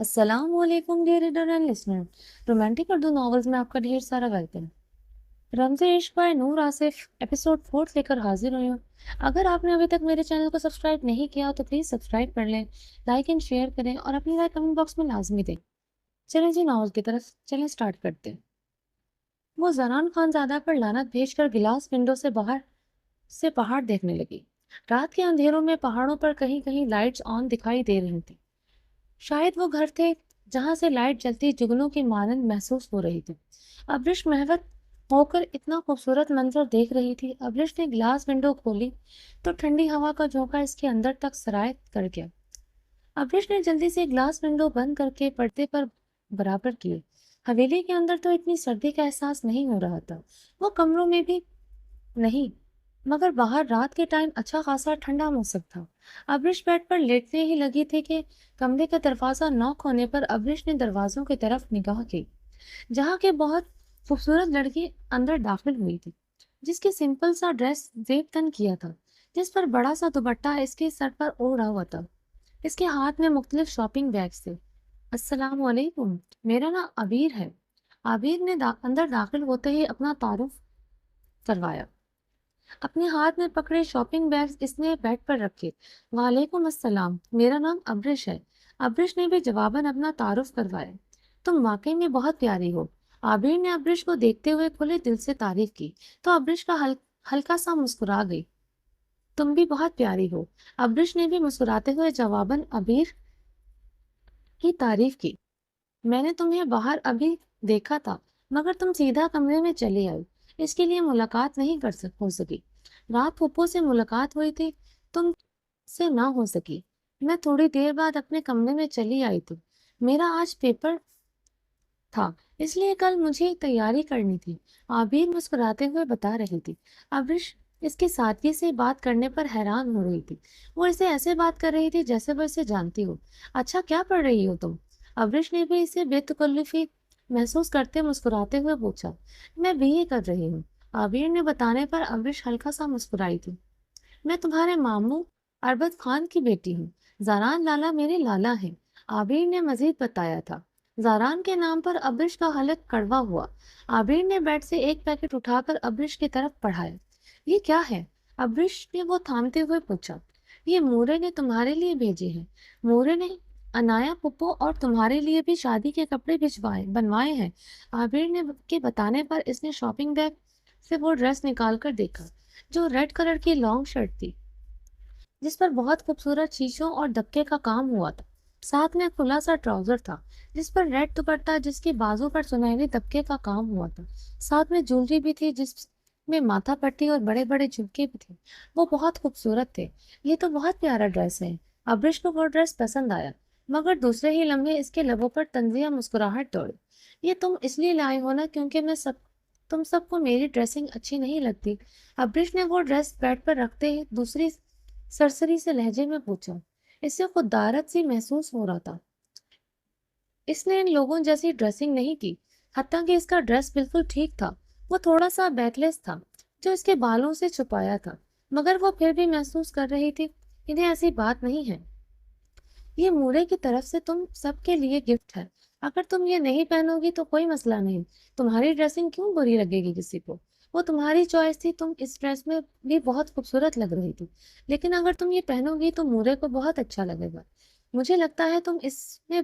अस्सलाम वालेकुम dear reader and listener. Romantic Urdu novels में आपका ढेर सारा वेलकम। रमज़े इश्क बाय नूर आसिफ एपिसोड 4 लेकर हाजिर हुई हूँ। अगर आपने अभी तक मेरे चैनल को सब्सक्राइब नहीं किया तो प्लीज़ सब्सक्राइब कर लें, लाइक एंड शेयर करें और अपनी राय कमेंट बॉक्स में लाजमी दें। चलें जी, नॉवेल की तरफ चलें, स्टार्ट करते हैं। वो जरान खानजादा पर लानत भेजकर गिलास विंडो से पहाड़ देखने लगी। रात के अंधेरों में पहाड़ों पर कहीं कहीं लाइट्स ऑन दिखाई दे रही थी। शायद वो घर थे जहां से लाइट जलती जुगनू की मानंद महसूस हो रही थी। अब्रिश महवत होकर इतना खूबसूरत मंजर देख रही थी। अब्रिश ने ग्लास विंडो खोली तो ठंडी हवा का झोंका इसके अंदर तक सरायत कर गया। अब्रिश ने जल्दी से ग्लास विंडो बंद करके पर्दे पर बराबर किए। हवेली के अंदर तो इतनी सर्दी का एहसास नहीं हो रहा था, वो कमरों में भी नहीं, मगर बाहर रात के टाइम अच्छा खासा ठंडा मौसम था। अब्रिश बेड पर लेटने ही लगी थी कि कमरे का दरवाजा नॉक होने पर अब्रिश ने दरवाजों की तरफ निगाह की, जहाँ के बहुत खूबसूरत लड़की अंदर दाखिल हुई थी, जिसकी सिंपल सा ड्रेस जेब तन किया था, जिस पर बड़ा सा दुपट्टा इसके सर पर ओढ़ा हुआ था। इसके हाथ में मुख्तलिफ शॉपिंग बैग्स थे। अस्सलाम वालेकुम, मेरा नाम अबीर है। आबिर ने अंदर दाखिल होते ही अपना तारुफ करवाया। अपने हाथ में पकड़े शॉपिंग बैग्स इसने बेड पर रखे। वालेकुम अस्सलाम, मेरा नाम अब्रिश है। अब्रिश ने भी जवाबन अपना तारुफ करवाया। तुम वाकई में बहुत प्यारी हो। आबिर ने अब्रिश को देखते हुए खुले दिल से तारीफ की तो अब्रिश का हल्का सा मुस्कुरा गई। तुम भी बहुत प्यारी हो। अब्रिश ने भी मुस्कुराते हुए जवाबन अबीर की तारीफ की। मैंने तुम्हें बाहर अभी देखा था, मगर तुम सीधा कमरे में चली आई, इसके लिए मुलाकात नहीं हो सकी। रात फूफो से मुलाकात हुई थी, तुम से ना हो सकी। मैं थोड़ी देर बाद अपने कमरे में चली आई थी। मेरा आज पेपर था, इसलिए कल मुझे तैयारी करनी थी। आबिर मुस्कुराते हुए बता रही थी। अब्रिश इसकी सादगी से बात करने पर हैरान हो रही थी। वो इसे ऐसे बात कर रही थी जैसे वो इसे जानती हो। अच्छा, क्या पढ़ रही हो तुम? अब्रिश ने भी इसे बेतकल्लुफी महसूस करते मुस्कुराते हुए पूछा। मैं बीए कर रही हूँ। आबिर ने बताने पर अब्रिश हल्का सा मुस्कुराई थी। मैं तुम्हारे मामू अरबत खान की बेटी हूँ। जारान लाला मेरे लाला हैं। आबिर ने मजीद बताया था। जारान के नाम पर अब्रिश का हलक कड़वा हुआ। आबिर ने बेड से एक पैकेट उठाकर अब्रिश की तरफ बढ़ाया। ये क्या है? अब्रिश ने वो थामते हुए पूछा। ये मूरे ने तुम्हारे लिए भेजे हैं। मूरे ने अनाया पुप्पो और तुम्हारे लिए भी शादी के कपड़े भिजवाए बनवाए हैं। आबिर ने के बताने पर इसने शॉपिंग बैग से वो ड्रेस निकाल कर देखा, जो रेड कलर की लॉन्ग शर्ट थी, जिस पर बहुत खूबसूरत शीशों और दबके का काम हुआ था। साथ में खुला सा ट्राउजर था, जिस पर रेड दुपट्टा, जिसके बाजू पर सुनहरे दबके का काम हुआ था। साथ में ज्वेलरी भी थी, जिसमें माथा पट्टी और बड़े बड़े झुमके भी थे। वो बहुत खूबसूरत थे। ये तो बहुत प्यारा ड्रेस है। अब्रिश को वो ड्रेस पसंद आया, मगर दूसरे ही लम्हे इसके लबों पर तंजिया मुस्कुराहट दौड़ी। ये तुम इसलिए लाए हो ना क्योंकि तुम सबको मेरी ड्रेसिंग अच्छी नहीं लगती? अब्रिश ने वो ड्रेस बेड पर रखते ही दूसरी सरसरी से लहजे में पूछा। इससे खुददारत सी महसूस हो रहा था। इसने इन लोगों जैसी ड्रेसिंग नहीं की। हत्ता कि इसका ड्रेस बिल्कुल ठीक था। वो थोड़ा सा बैकलेस था, जो इसके बालों से छुपाया था, मगर वो फिर भी महसूस कर रही थी, इन्हें ऐसी बात नहीं है। ये मूरे की तरफ से तुम सबके लिए गिफ्ट है। अगर तुम ये नहीं पहनोगी तो कोई मसला नहीं। तुम्हारी ड्रेसिंग क्यों बुरी लगेगी किसी को? वो तुम्हारी चॉइस थी। तुम इस ड्रेस में भी बहुत खूबसूरत लग रही थी, लेकिन अगर तुम ये पहनोगी तो मूरे को बहुत अच्छा लगेगा। मुझे लगता है तुम इसमें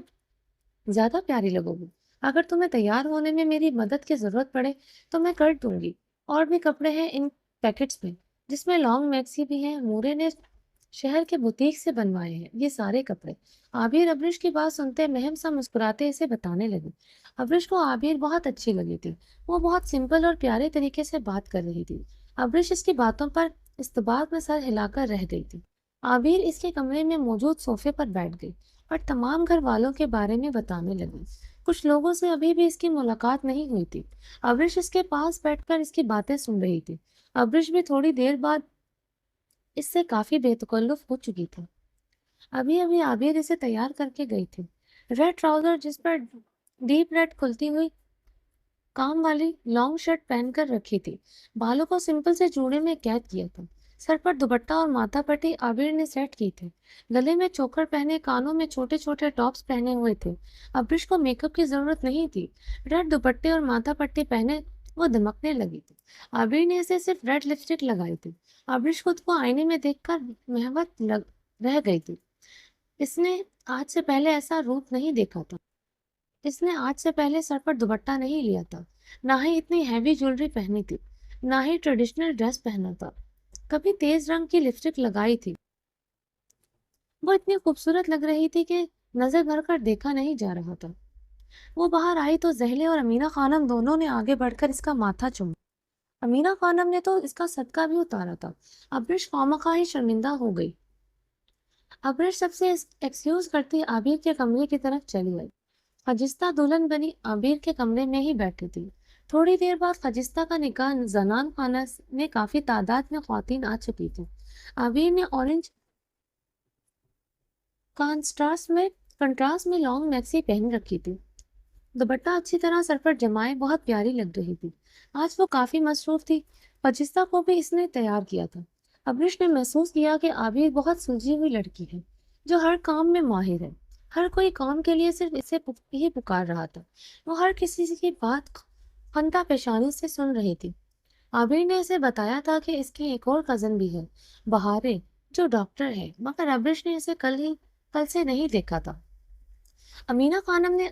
ज्यादा प्यारी लगोगी। अगर तुम्हें तैयार होने में मेरी मदद की जरूरत पड़े तो मैं कर दूंगी। और भी कपड़े हैं इन पैकेट्स में, जिसमें लॉन्ग मैक्सी भी है। मूरे ने शहर के बुटीक से बनवाए हैं ये सारे कपड़े। आबिर अब्रिश की बात सुनते महम सा मुस्कुराते इसे बताने लगी। अब्रिश को आबिर बहुत अच्छी लगी थी। वो बहुत सिंपल और प्यारे तरीके से बात कर रही थी। अब्रिश इसकी बातों पर इस्तबात में सर हिलाकर रह गई थी। आबिर इसके कमरे में मौजूद सोफे पर बैठ गई और तमाम घर वालों के बारे में बताने लगी। कुछ लोगों से अभी भी इसकी मुलाकात नहीं हुई थी। अब्रिश इसके पास बैठकर इसकी बातें सुन रही थी। अब्रिश भी थोड़ी देर बाद इससे काफी बेतकल्लुफ हो चुकी थी। अभी अभी आबिर इसे तैयार करके गई थी। रेड ट्राउजर, जिस पर डीप रेड खुलती हुई काम वाली लॉन्ग शर्ट पहनकर रखी थी। बालों को सिंपल से जूड़े में कैद किया था। सर पर दुपट्टा और माथा पट्टी आबिर ने सेट की थी। गले में चोकर पहने, कानों में छोटे छोटे टॉप्स पहने हुए थे। अब्रिश को मेकअप की जरूरत नहीं थी। रेड दुपट्टे और माथा पट्टी पहने वो दमकने लगी थी। आबिर ने इसे सिर्फ रेड लिपस्टिक लगाई थी। अब्रिश खुद को आईने में देखकर महवत लग रह गई थी। इसने आज से पहले ऐसा रूप नहीं देखा था। इसने आज से पहले सर पर दुपट्टा नहीं लिया था, ना ही इतनी हैवी ज्वेलरी पहनी थी, ना ही ट्रेडिशनल ड्रेस पहना था। कभी तेज रंग की लिपस्टिक लगाई थी। वो इतनी खूबसूरत लग रही थी कि नजर भर कर देखा नहीं जा रहा था। वो बाहर आई तो जहले और अमीना खानम दोनों ने आगे बढ़कर इसका माथा चूमा। अमीना खानम ने तो इसका सदका भी उतारा था। अब्रिश खामखा ही शर्मिंदा हो गई। अब्रिश सबसे एक्सक्यूज करती आबिर के कमरे की तरफ चली गई। खजिस्ता दुल्हन बनी आबिर के कमरे में ही बैठी थी। थोड़ी देर बाद खजिस्ता का निकाह जनान खाना में काफी तादाद में ख्वातीन आ चुकी थी। आबिर ने ऑरेंज कंट्रास्ट में लॉन्ग मैक्सी पहन रखी थी। दुपट्टा अच्छी तरह सर पर जमाए बहुत प्यारी लग रही थी। आज वो काफी मसरूफ थी। खजिस्ता को भी इसने तैयार किया था। अब्रिश ने महसूस किया कि आबिर बहुत सुलझी हुई लड़की है, जो हर काम में माहिर है। हर कोई काम के लिए सिर्फ इसे ही पुकार रहा था। वो हर किसी की बात खंता पेशानी से सुन रही थी। आबिर ने इसे बताया था कि इसकी एक और कजन भी है, बहारे, जो डॉक्टर है, मगर अब्रिश ने इसे कल से नहीं देखा था। अमीना खानम ने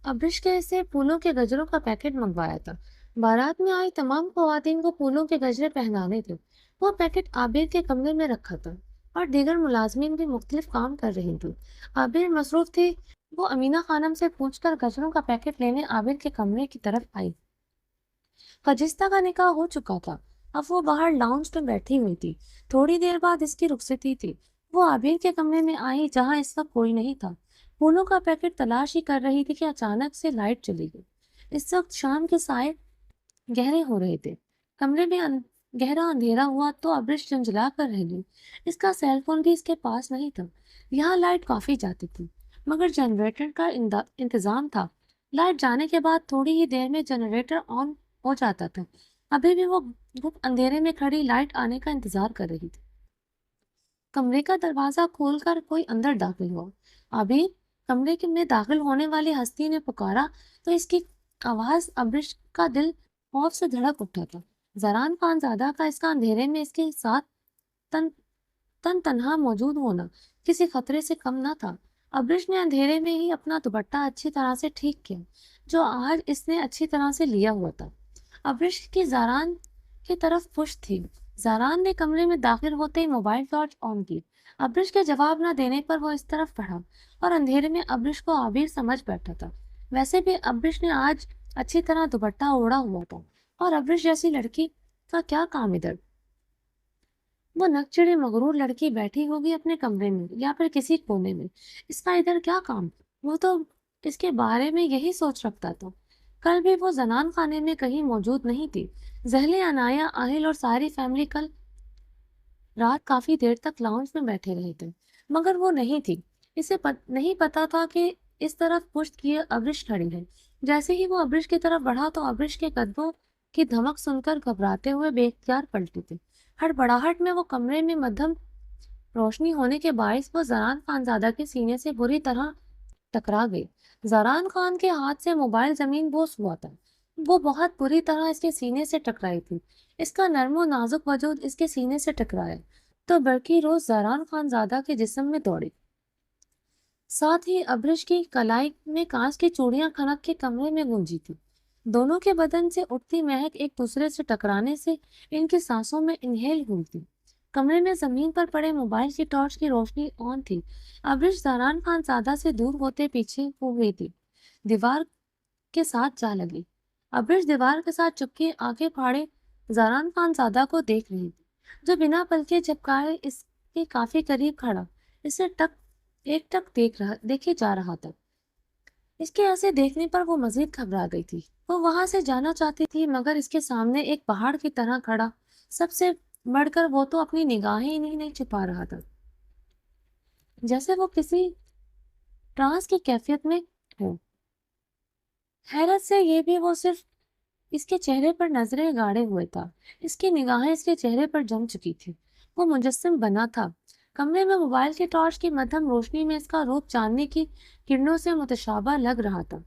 अब्रिश के से फूलों के गजरों का पैकेट मंगवाया था। बारात में आई तमाम खवातीन को फूलों के गजरे पहनाने थे। वो पैकेट आबिर के कमरे में रखा था और दीगर मुलाजमीन भी मुख्तलिफ काम कर रही थी। आबिर मसरूफ थी। वो अमीना खानम से पूछकर गजरों का पैकेट लेने आबिर के कमरे की तरफ आई। खजिस्ता का निकाह हो चुका था। अब वो बाहर लाउंज में बैठी हुई थी। थोड़ी देर बाद इसकी रुखसती थी। वो आबिर के कमरे में आई जहां इसका कोई नहीं था। फूलों का पैकेट तलाश ही कर रही थी कि अचानक से लाइट चली गई। इस वक्त शाम के साए गहरे हो रहे थे। कमरे में गहरा अंधेरा हुआ तो अब्रिश झंझला कर रह गई। इसका सेलफोन भी इसके पास नहीं था। यहाँ लाइट काफी जाती थी, मगर जनरेटर का इंतजाम था। लाइट जाने के बाद थोड़ी ही देर में जनरेटर ऑन हो जाता था। अभी भी वो गुप्त अंधेरे में खड़ी लाइट आने का इंतजार कर रही थी। कमरे का दरवाजा खोलकर कोई अंदर दाखिल हुआ। अभी में दाखिल होने वाली हस्ती ने पुकारा तो इसकी आवाज अब्रिश का दिल खौफ से धड़क उठा था। जरान खानजादा का इसका अंधेरे में इसके साथ तन तन्हा मौजूद होना किसी खतरे से कम न था। अब्रिश ने अंधेरे में ही अपना दुपट्टा अच्छी तरह से ठीक किया, जो आज इसने अच्छी तरह से लिया हुआ था। अब्रिश की जारान की तरफ पुश थी। जारान ने कमरे में दाखिल होते ही मोबाइल टॉर्च ऑन की। अब्रिश के जवाब न देने पर वो इस तरफ बढ़ा और अंधेरे में अब्रिश को आबिर समझ बैठा था। वैसे भी अब्रिश ने आज अच्छी तरह दुपट्टा ओढ़ा हुआ था और अब्रिश जैसी लड़की का क्या काम इधर। वो नकचढ़ी मगरूर लड़की बैठी होगी अपने कमरे में या फिर किसी कोने में। इसका इधर क्या काम। वो तो इसके बारे में यही सोच रखता था। कल भी वो जनान खाने में कहीं मौजूद नहीं थी। जहले, अनाया, आहिल और सारी फैमिली कल रात काफी देर तक लाउंज में बैठे रहे थे, मगर वो नहीं थी। इसे नहीं पता था कि इस तरफ पुश्त किए अब्रिश खड़ी है। जैसे ही वो अब्रिश की तरफ बढ़ा तो अब्रिश के कदमों की धमक सुनकर घबराते हुए बेख्तियार पलटी थी। हड़बड़ाहट में वो कमरे में मध्यम रोशनी होने के बायस वो जरान खानजादा के सीने से बुरी तरह टकरा गई। जरान खान के हाथ से मोबाइल जमीन बोस हुआ था। वो बहुत बुरी तरह इसके सीने से टकराई थी। इसका नर्म और नाजुक वजूद इसके सीने से टकराया तो बरकी रोज जरान खानजादा के जिस्म में दौड़ी। साथ ही अब्रिश की कलाई में कांच की चूड़ियां खनक के कमरे में गूंजी थी। दोनों के बदन से उठती महक एक दूसरे से टकराने से इनकी सांसों में इनहेल हुई थी। कमरे में जमीन पर पड़े मोबाइल की टॉर्च की रोशनी ऑन थी। अब्रिश जरान खानजादा से दूर होते पीछे हो गई थी। दीवार के साथ जा लगी। अब्रिश दीवार के साथ चुपके आंखें फाड़े जरान खानजादा को देख रही थी, जो बिना पलके झपकाए इसके काफी करीब खड़ा इसे टक देखे जा रहा था। इसके ऐसे देखने पर वो मजीद घबरा गई थी। वो वहां से जाना चाहती थी, मगर इसके सामने एक पहाड़ की तरह खड़ा सबसे बढ़कर वो तो अपनी निगाहें ही नहीं छुपा रहा था, जैसे वो किसी ट्रांस की कैफियत में हो। हैरत से ये भी वो सिर्फ اس کے چہرے پر نظریں گاڑے ہوئے تھا۔ اس کی نگاہیں اس کے چہرے پر جم چکی تھی۔ وہ مجسم بنا تھا۔ کمرے میں موبائل کی ٹارچ کی مدھم روشنی میں اس کا روپ چاندنی کی کرنوں سے متشابہ لگ رہا تھا۔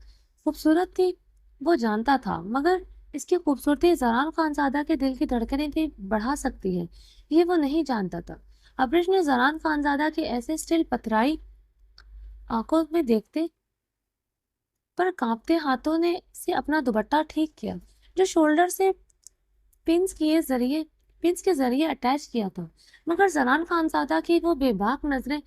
خوبصورت تھی، وہ جانتا تھا، مگر اس کی خوبصورتی زران خانزادہ کے دل کی دھڑکنیں بھی بڑھا سکتی ہے، یہ وہ نہیں جانتا تھا۔ ابرش نے زران خانزادہ کے ایسے سٹل پتھرائی آنکھوں میں دیکھتے پر کانپتے ہاتھوں نے سے اپنا دوپٹہ ٹھیک کیا، جو شولڈر سے پنس کے ذریعے اٹیچ کیا تھا، مگر زران خانزادہ کی وہ بے باک نظریں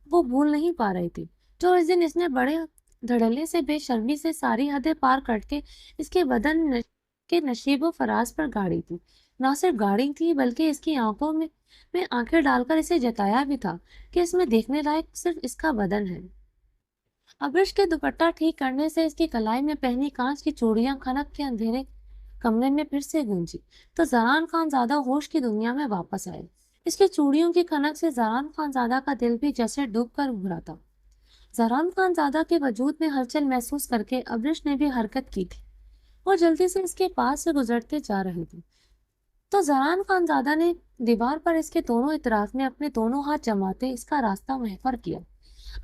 وہ بھول نہیں پا رہی تھی، جو اس دن اس نے بڑے دھڑلے سے بے شرمی سے ساری حدیں پار کر کے اس کے بدن کے نشیب و فراز پر گاڑی تھی۔ نہ صرف گاڑی تھی بلکہ اس کی آنکھوں میں آنکھیں ڈال کر اسے جتایا بھی تھا کہ اس میں دیکھنے لائق صرف اس کا بدن ہے۔ ابرش کے دوپٹہ ٹھیک کرنے سے اس کی کلائی میں پہنی کانچ کی چوڑیاں کھنک کے اندھیرے کمرے میں پھر سے گونجی تو زران خانزادہ ہوش کی دنیا میں واپس آئے۔ اس کی چوڑیوں کی کھنک سے زران خانزادہ کا دل بھی جیسے ڈوب کر ابھرا تھا۔ زران خانزادہ کے وجود میں ہلچل محسوس کر کے ابرش نے بھی حرکت کی تھی۔ وہ جلدی سے اس کے پاس سے گزرتے جا رہے تھے تو زران خانزادہ نے دیوار پر اس کے دونوں اطراف میں اپنے دونوں ہاتھ جماتے اس کا راستہ محفر کیا۔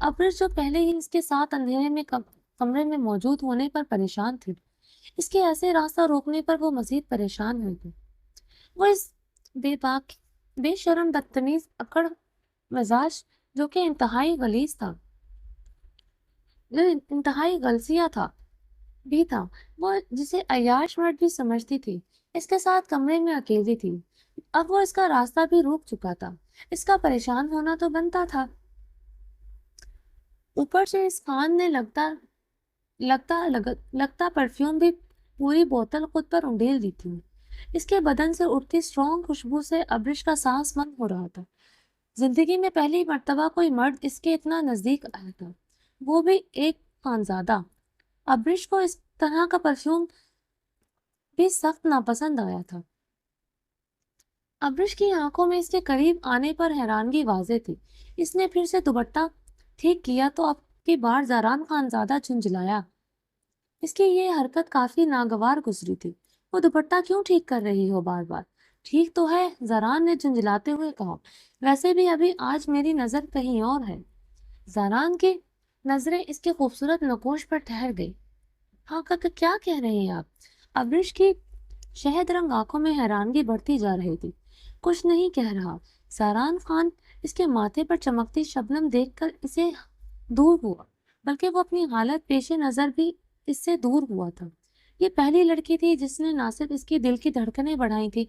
ابرش جو پہلے ہی اس کے ساتھ اندھیرے میں کمرے میں موجود ہونے پر پریشان تھی، اس کے ایسے راستہ روکنے پر وہ مزید پریشان ہوئی تھی۔ وہ اس بے شرم بدتمیز اکڑ مزاج جو کہ انتہائی غلیظ تھا، انتہائی غلسیہ تھا بھی تھا، وہ جسے عیاش مرد بھی سمجھتی تھی، اس کے ساتھ کمرے میں اکیلی تھی۔ اب وہ اس کا راستہ بھی روک چکا تھا، اس کا پریشان ہونا تو بنتا تھا۔ اوپر سے اس خان نے لگتا پرفیوم بھی پوری بوتل خود پر انڈیل دی تھی۔ اس کے بدن سے اٹھتی اسٹرانگ خوشبو سے ابرش کا سانس بند ہو رہا تھا۔ زندگی میں پہلی مرتبہ کوئی مرد اس کے اتنا نزدیک آیا تھا، وہ بھی ایک خانزادہ۔ ابرش کو اس طرح کا پرفیوم بھی سخت ناپسند آیا تھا۔ ابرش کی آنکھوں میں اس کے قریب آنے پر حیرانگی واضح تھی۔ اس نے پھر سے دوپٹہ ٹھیک کیا تو اب کی بار زران خانزادہ جھنجھلایا۔ اس کی یہ حرکت کافی ناگوار گزری تھی۔ وہ دوپٹہ کیوں ٹھیک کر رہی ہو بار بار؟ ٹھیک تو ہے، زران نے جھنجھلاتے ہوئے کہا، ویسے بھی ابھی آج میری نظر کہیں اور ہے۔ زران کی نظریں اس کے خوبصورت نقوش پر ٹھہر گئی۔ ہاں کیا کہہ رہے ہیں آپ؟ ابرش کی شہد رنگ آنکھوں میں حیرانگی بڑھتی جا رہی تھی۔ کچھ نہیں کہہ رہا۔ زران خان اس کے ماتھے پر چمکتی شبنم دیکھ کر اسے دور ہوا، بلکہ وہ اپنی حالت پیش نظر بھی اس سے دور ہوا تھا۔ یہ پہلی لڑکی تھی جس نے نہ صرف اس کی دل کی دھڑکنیں بڑھائی تھی،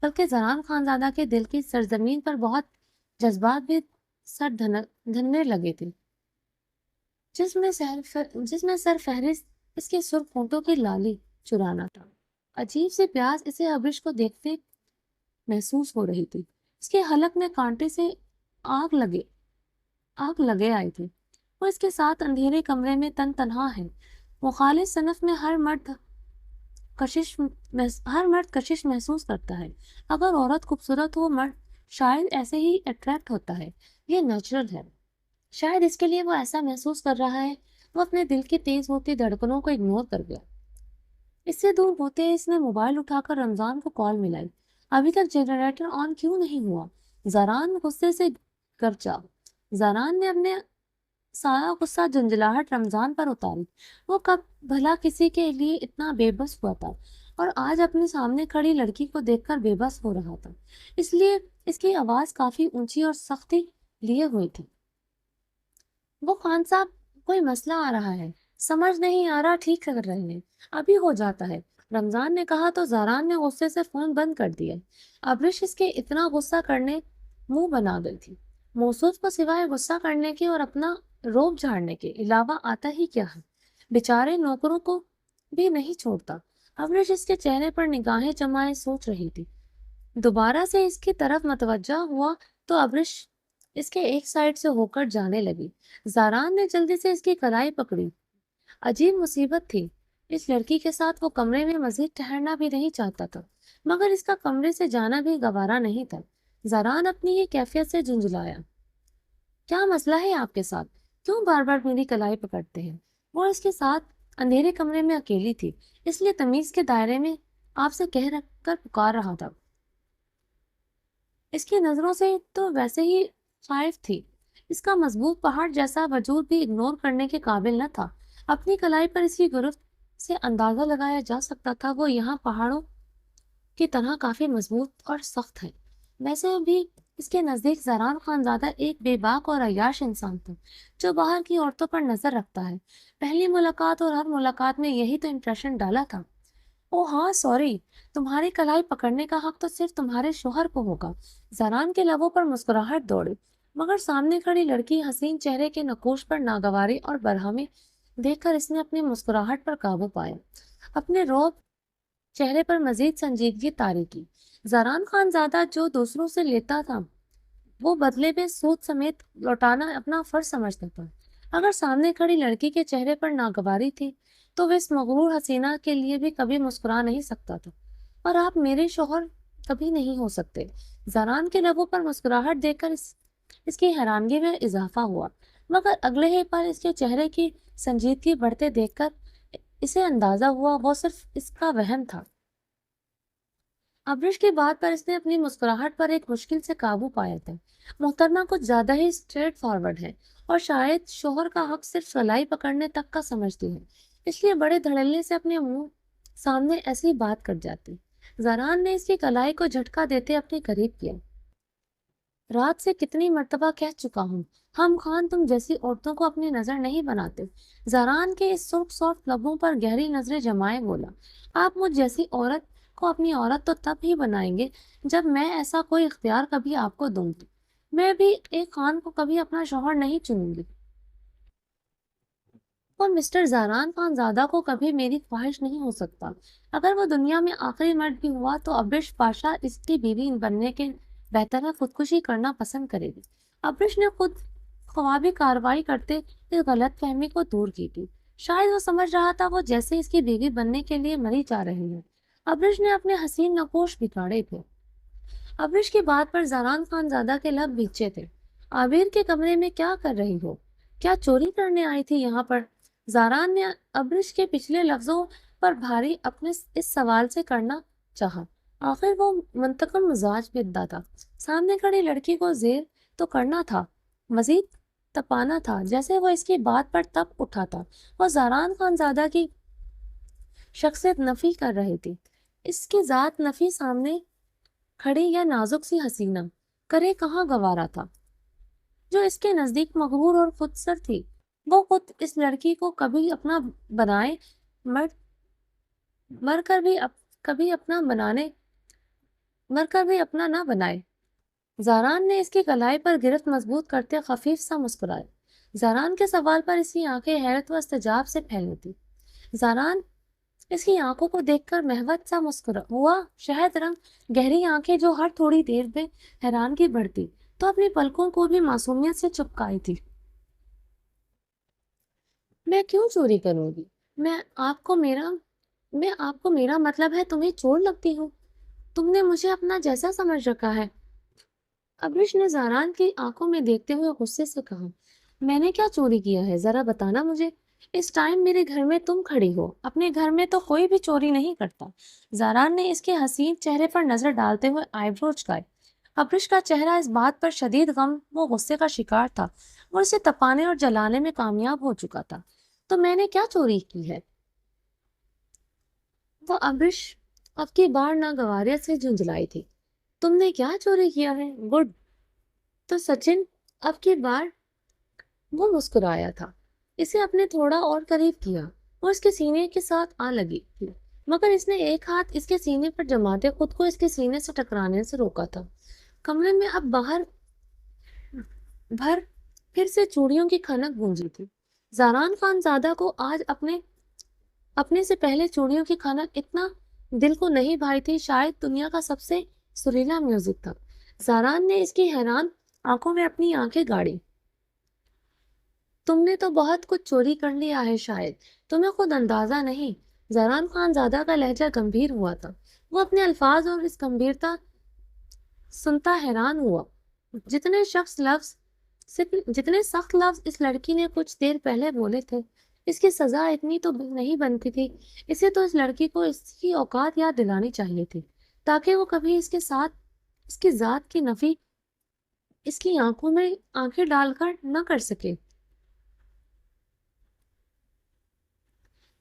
بلکہ زران خانزادہ کے دل کی سرزمین پر بہت جذبات بھی سر دھننے لگے تھے، جس میں سر فہرست اس کے سرخ ہونٹوں کی لالی چرانا تھا۔ عجیب سی پیاس اسے ابرش کو دیکھتے محسوس ہو رہی تھی۔ اس کے حلق میں کانٹے سے آگ لگے آئے تھے۔ وہ اس کے ساتھ اندھیرے کمرے میں تنہا ہے۔ مخالف صنف میں ہر مرد کشش محسوس کرتا ہے۔ اگر عورت خوبصورت ہو، مرد شاید ایسے ہی اٹریکٹ ہوتا ہے، یہ نیچرل ہے۔ شاید اس کے لیے وہ ایسا محسوس کر رہا ہے۔ وہ اپنے دل کی تیز ہوتی دھڑکنوں کو اگنور کر گیا۔ اس سے دور ہوتے اس نے موبائل اٹھا کر رمضان کو کال ملائی۔ ابھی تک جنریٹر آن کیوں نہیں ہوا؟ زران غصے سے گرجا۔ زران نے اپنے سارا غصہ جھنجھلاہٹ رمضان پر اتاری۔ وہ کب بھلا کسی کے لیے اتنا بے بس ہوا تھا، اور آج اپنے سامنے کھڑی لڑکی کو دیکھ کر بے بس ہو رہا تھا۔ اس لیے اس کی آواز کافی اونچی اور سختی لیے ہوئی تھی۔ وہ خان صاحب، کوئی مسئلہ آ رہا ہے، سمجھ نہیں آ رہا، ٹھیک کر رہے ہیں، ابھی ہو جاتا ہے، رمضان نے کہا تو زران نے غصے سے فون بند کر دیا۔ ابرش اس کے اتنا غصہ کرنے منہ بنا گئی تھی۔ موصوف کو سوائے غصہ کرنے کے اور اپنا روب جھاڑنے کے علاوہ آتا ہی کیا ہے؟ بیچارے نوکروں کو بھی نہیں چھوڑتا۔ ابرش اس کے چہرے پر نگاہیں جمائے سوچ رہی تھی۔ دوبارہ سے اس کی طرف متوجہ ہوا تو ابرش اس کے ایک سائڈ سے ہو کر جانے لگی۔ زاران نے جلدی سے اس کی کلائی پکڑی۔ عجیب مصیبت تھی، اس لڑکی کے ساتھ وہ کمرے میں مزید ٹھہرنا بھی نہیں چاہتا تھا، مگر اس کا کمرے سے جانا بھی گوارا نہیں تھا۔ زاران اپنی یہ کیفیت سے جھنجھلایا۔ کیا مسئلہ ہے آپ کے ساتھ؟ کیوں بار بار میری کلائی پکڑتے ہیں؟ وہ اس کے ساتھ اندھیرے کمرے میں اکیلی تھی، اس لیے تمیز کے دائرے میں آپ سے کہہ رکھ کر پکار رہا تھا۔ اس کی نظروں سے تو ویسے ہی خائف تھی، اس کا مضبوط پہاڑ جیسا وجود بھی اگنور کرنے کے قابل نہ تھا۔ اپنی کلائی پر اس کی گرفت سے اندازہ لگایا جا سکتا تھا وہ یہاں پہاڑوں کی طرح کافی مضبوط اور سخت ہے۔ ویسے بھی اس کے نزدیک زاران خانزادہ ایک بے باک اور عیاش انسان تھا جو باہر کی عورتوں پر نظر رکھتا ہے۔ پہلی ملاقات اور ہر ملاقات میں یہی تو امپریشن ڈالا تھا۔ او ہاں سوری، تمہاری کلائی پکڑنے کا حق تو صرف تمہارے شوہر کو ہوگا۔ زاران کے لبوں پر مسکراہٹ دوڑی، مگر سامنے کھڑی لڑکی حسین چہرے کے نقوش پر ناگواری اور برہمی دیکھ کر اس نے اپنی مسکراہٹ پر قابو پایا، اپنے روب چہرے پر مزید سنجیدگی طاری کی۔ زاران خانزادہ جو دوسروں سے لیتا تھا وہ بدلے میں سود سمیت لوٹانا اپنا فرض سمجھتا تھا۔ اگر سامنے کھڑی لڑکی کے چہرے پر ناگواری تھی تو وہ اس مغرور حسینہ کے لیے بھی کبھی مسکرا نہیں سکتا تھا، اور آپ میرے شوہر کبھی نہیں ہو سکتے۔ زاران کے لبوں پر مسکراہٹ دیکھ کر اس کی حیرانگی میں اضافہ ہوا، مگر اگلے ہی پل اس کے چہرے کی سنجیدگی بڑھتے دیکھ کر اسے اندازہ ہوا وہ صرف اس کا وہم تھا۔ ابرش کی بات پر اس نے اپنی مسکراہٹ پر ایک مشکل سے قابو پایا تھا۔ محترمہ کچھ زیادہ ہی اسٹریٹ فارورڈ ہے اور شاید شوہر کا حق صرف کلائی پکڑنے تک کا سمجھتی ہے، اس لیے بڑے دھڑلے سے اپنے منہ سامنے ایسی بات کر جاتی۔ زاران نے اس کی کلائی کو جھٹکا دیتے اپنے قریب کیا۔ رات سے کتنی مرتبہ کہہ چکا ہوں، ہم خان تم جیسی عورتوں کو اپنی نظر نہیں بناتے۔ زاران کے اس سافٹ لبوں پر گہری نظریں جمائے بولا، آپ مجھ جیسی عورت کو اپنی عورت تو تب ہی بنائیں گے جب میں ایسا کوئی اختیار کبھی آپ کو دوں گی۔ میں بھی ایک خان کو کبھی اپنا شوہر نہیں چنوں گی، اور مسٹر زاران خانزادہ کو کبھی میری خواہش نہیں ہو سکتا۔ اگر وہ دنیا میں آخری مرد بھی ہوا تو ابرش پاشا اس کی بیوی بننے کے بہتر ہے خودکشی کرنا پسند کرے گی۔ ابرش نے خود خوابی کارروائی کرتے اس غلط فہمی کو دور کی تھی۔ شاید وہ سمجھ رہا تھا وہ جیسے اس کی بیوی بننے کے لیے مری جا رہی ہے۔ ابرش نے اپنے حسین نقوش بگاڑے تھے۔ ابرش کی بات پر زاران خانزادہ کے لب بھیجے تھے۔ عابر کے کمرے میں کیا کر رہی ہو؟ کیا چوری کرنے آئی تھی یہاں پر؟ زاران نے ابرش کے پچھلے لفظوں پر بھاری اپنے اس سوال سے کرنا چاہا۔ آخر وہ منتقم مزاج بندہ تھا، سامنے کھڑی لڑکی کو زیر تو کرنا تھا، مزید تپانا تھا، جیسے وہ اس کی بات پر تپ اٹھا تھا۔ وہ زاران خانزادہ کی شخصیت نفی کر رہی تھی، اس کی ذات نفی سامنے کھڑی یا نازک سی حسینہ کرے کہاں گوارا تھا جو اس کے نزدیک مغرور اور خودسر تھی۔ وہ خود اس لڑکی کو کبھی اپنا بنائے مر کر بھی کبھی اپنا بنانے مر کر بھی اپنا نہ بنائے۔ زاران نے اس کی کلائی پر گرفت مضبوط کرتے خفیف سا مسکرایا۔ زاران کے سوال پر اس کی آنکھیں حیرت و استجاب سے پھیلی تھی۔ زاران اس کی آنکھوں کو دیکھ کر محوت سا مسکرا ہوا، شہد رنگ گہری آنکھیں جو ہر تھوڑی دیر میں حیرانگی بڑھتی تو اپنی پلکوں کو بھی معصومیت سے چپکائی تھی۔ میں کیوں چوری کروں گی؟ میں آپ کو میرا مطلب ہے تمہیں چور لگتی ہوں، تم نے مجھے اپنا جیسا سمجھ رکھا ہے۔ ابرش نے زاران کی آنکھوں میں دیکھتے ہوئے غصے سے کہا، میں نے کیا چوری کیا ہے ذرا بتانا مجھے؟ اس ٹائم میرے گھر میں تم کھڑی ہو، اپنے گھر میں تو کوئی بھی چوری نہیں کرتا۔ زاران نے اس کے حسین چہرے پر نظر ڈالتے ہوئے آئیبرو چکائے۔ ابرش کا چہرہ اس بات پر شدید غم و غصے کا شکار تھا، وہ اسے تپانے اور جلانے میں کامیاب ہو چکا تھا۔ تو میں نے کیا چوری کی ہے؟ وہ ابرش اب کی بار ناگواریت سے جھنجھلائی تھی۔ تم نے کیا چوری کیا ہے؟ گڈ۔ تو سچن اب کی بار وہ مسکرایا تھا، اسے اپنے تھوڑا اور قریب کیا اور اس کے سینے کے ساتھ آ لگی، مگر اس نے ایک ہاتھ اس کے سینے پر جماتے خود کو اس کے سینے سے ٹکرانے سے روکا تھا۔ کمرے میں اب باہر بھر پھر سے چوڑیوں کی کھنک گونجی تھی۔ زاران خانزادہ کو آج اپنے سے پہلے چوڑیوں کی کھنک اتنا دل کو نہیں بھائی تھی، شاید دنیا کا سب سے سریلا میوزک تھا۔ زاران نے اس کی حیران آنکھوں میں اپنی آنکھیں گاڑی۔ تم نے تو بہت کچھ چوری کر لیا ہے، شاید تمہیں خود اندازہ نہیں۔ زاران خانزادہ کا لہجہ گمبھیر ہوا تھا، وہ اپنے الفاظ اور اس گمبھیرتا سنتا حیران ہوا۔ جتنے سخت لفظ اس لڑکی نے کچھ دیر پہلے بولے تھے اس کی سزا اتنی تو نہیں بنتی تھی، اسے تو اس لڑکی کو اس کی اوقات یاد دلانی چاہیے تھی، تاکہ وہ کبھی اس کے ساتھ اس کی ذات کی نفی اس کی آنکھوں میں آنکھیں ڈال کر نہ کر سکے۔